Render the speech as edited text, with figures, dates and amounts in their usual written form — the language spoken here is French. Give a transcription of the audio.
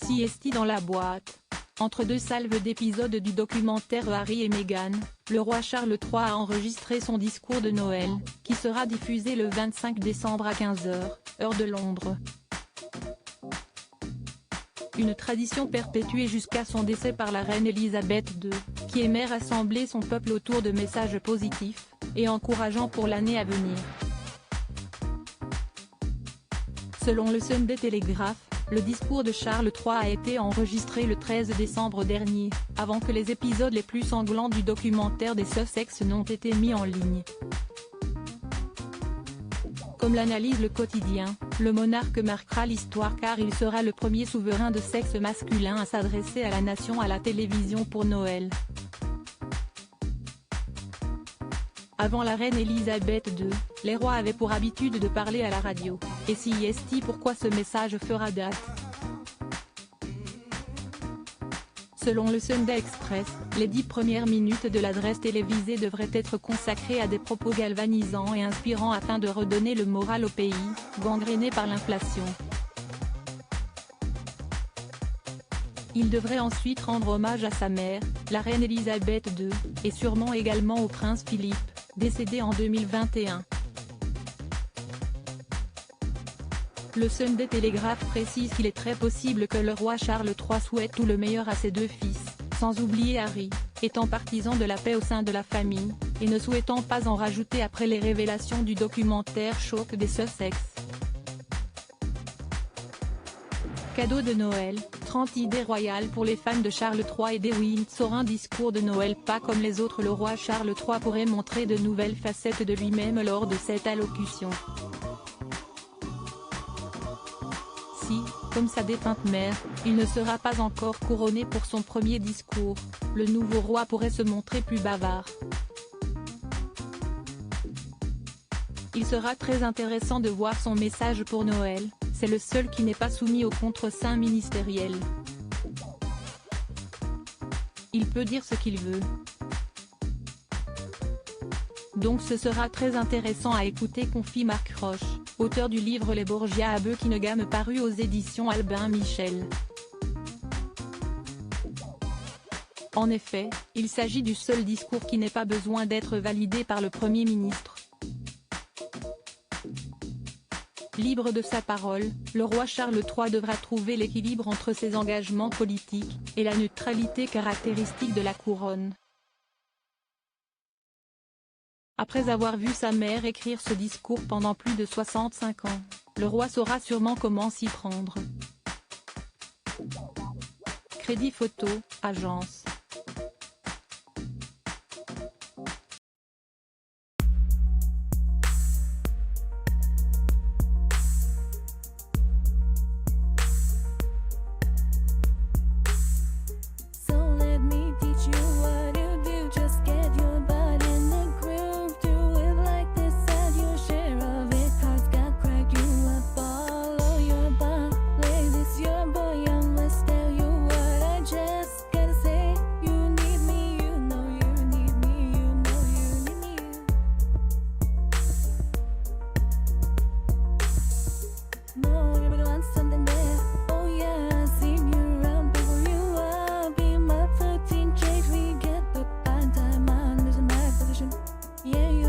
Siesti dans la boîte. Entre deux salves d'épisodes du documentaire Harry et Meghan, le roi Charles III a enregistré son discours de Noël, qui sera diffusé le 25 décembre à 15 h, heure de Londres. Une tradition perpétuée jusqu'à son décès par la reine Elisabeth II, qui aimait rassembler son peuple autour de messages positifs et encourageants pour l'année à venir. Selon le Sunday Telegraph, le discours de Charles III a été enregistré le 13 décembre dernier, avant que les épisodes les plus sanglants du documentaire des Sussex n'ont été mis en ligne. Comme l'analyse Le Quotidien, le monarque marquera l'histoire car il sera le premier souverain de sexe masculin à s'adresser à la nation à la télévision pour Noël. Avant la reine Elisabeth II, les rois avaient pour habitude de parler à la radio, et siesti pourquoi ce message fera date. Selon le Sunday Express, les 10 premières minutes de l'adresse télévisée devraient être consacrées à des propos galvanisants et inspirants afin de redonner le moral au pays, gangréné par l'inflation. Il devrait ensuite rendre hommage à sa mère, la reine Elisabeth II, et sûrement également au prince Philippe, décédé en 2021. Le Sunday Telegraph précise qu'il est très possible que le roi Charles III souhaite tout le meilleur à ses deux fils, sans oublier Harry, étant partisan de la paix au sein de la famille, et ne souhaitant pas en rajouter après les révélations du documentaire choc des Sussex. Cadeau de Noël, 30 idées royales pour les fans de Charles III et des Windsor. Un discours de Noël pas comme les autres. Le roi Charles III pourrait montrer de nouvelles facettes de lui-même lors de cette allocution. Si, comme sa défunte mère, il ne sera pas encore couronné pour son premier discours, le nouveau roi pourrait se montrer plus bavard. Il sera très intéressant de voir son message pour Noël, c'est le seul qui n'est pas soumis au contre-seing ministériel. Il peut dire ce qu'il veut. Donc ce sera très intéressant à écouter, confie Marc Roche, auteur du livre Les Borgia à Buckingham paru aux éditions Albin Michel. En effet, il s'agit du seul discours qui n'ait pas besoin d'être validé par le Premier ministre. Libre de sa parole, le roi Charles III devra trouver l'équilibre entre ses engagements politiques et la neutralité caractéristique de la couronne. Après avoir vu sa mère écrire ce discours pendant plus de 65 ans, le roi saura sûrement comment s'y prendre. Crédit photo, agence. Yeah,